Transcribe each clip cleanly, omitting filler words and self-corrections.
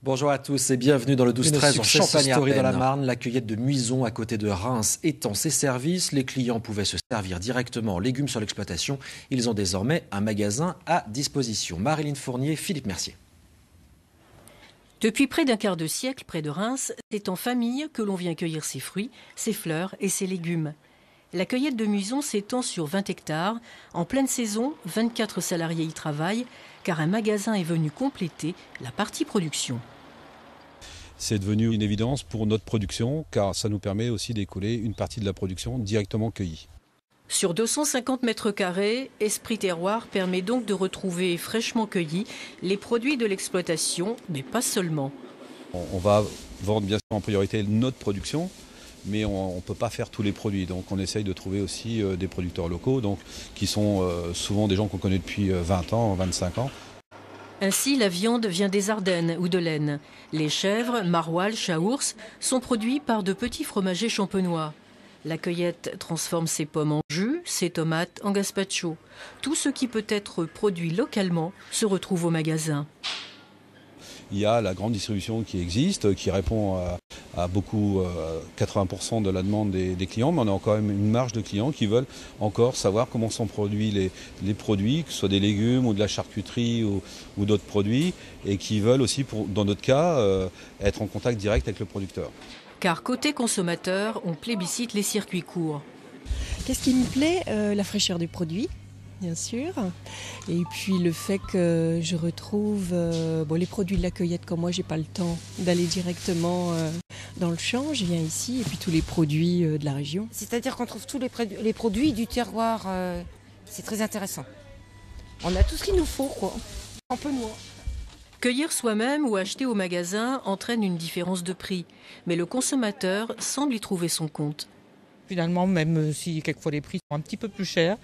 Bonjour à tous et bienvenue dans le 12-13 en Champagne-Ardenne. Dans la Marne, la cueillette de Muison à côté de Reims étend ses services. Les clients pouvaient se servir directement en légumes sur l'exploitation. Ils ont désormais un magasin à disposition. Marilyn Fournier, Philippe Mercier. Depuis près d'un quart de siècle, près de Reims, c'est en famille que l'on vient cueillir ses fruits, ses fleurs et ses légumes. La cueillette de Muison s'étend sur 20 hectares. En pleine saison, 24 salariés y travaillent, car un magasin est venu compléter la partie production. C'est devenu une évidence pour notre production, car ça nous permet aussi d'écouler une partie de la production directement cueillie. Sur 250 mètres carrés, Esprit Terroir permet donc de retrouver fraîchement cueillis les produits de l'exploitation, mais pas seulement. On va vendre bien sûr en priorité notre production, mais on ne peut pas faire tous les produits. Donc on essaye de trouver aussi des producteurs locaux, donc, qui sont souvent des gens qu'on connaît depuis 20 ans, 25 ans. Ainsi, la viande vient des Ardennes ou de l'Aisne. Les chèvres, maroilles, chaours sont produits par de petits fromagers champenois. La cueillette transforme ses pommes en jus, ses tomates en gazpacho. Tout ce qui peut être produit localement se retrouve au magasin. Il y a la grande distribution qui existe, qui répond à beaucoup, 80% de la demande des clients, mais on a quand même une marge de clients qui veulent encore savoir comment sont produits les produits, que ce soit des légumes ou de la charcuterie ou d'autres produits, et qui veulent aussi, dans notre cas, être en contact direct avec le producteur. Car côté consommateur, on plébiscite les circuits courts. Qu'est-ce qui me plaît ? La fraîcheur des produits, bien sûr. Et puis le fait que je retrouve les produits de la cueillette, comme moi, j'ai pas le temps d'aller directement dans le champ. Je viens ici et puis tous les produits de la région. C'est-à-dire qu'on trouve tous les produits du terroir. C'est très intéressant. On a tout ce qu'il nous faut, quoi. Un peu moins. Cueillir soi-même ou acheter au magasin entraîne une différence de prix. Mais le consommateur semble y trouver son compte. Finalement, même si quelquefois les prix sont un petit peu plus chers,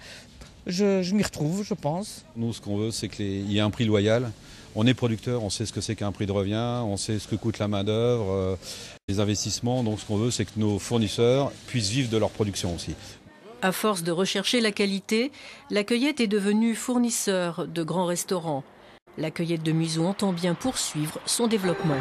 je m'y retrouve, je pense. Nous, ce qu'on veut, c'est qu'il y ait un prix loyal. On est producteur, on sait ce que c'est qu'un prix de revient, on sait ce que coûte la main-d'œuvre, les investissements. Donc ce qu'on veut, c'est que nos fournisseurs puissent vivre de leur production aussi. À force de rechercher la qualité, la cueillette est devenue fournisseur de grands restaurants. La cueillette de Muison entend bien poursuivre son développement.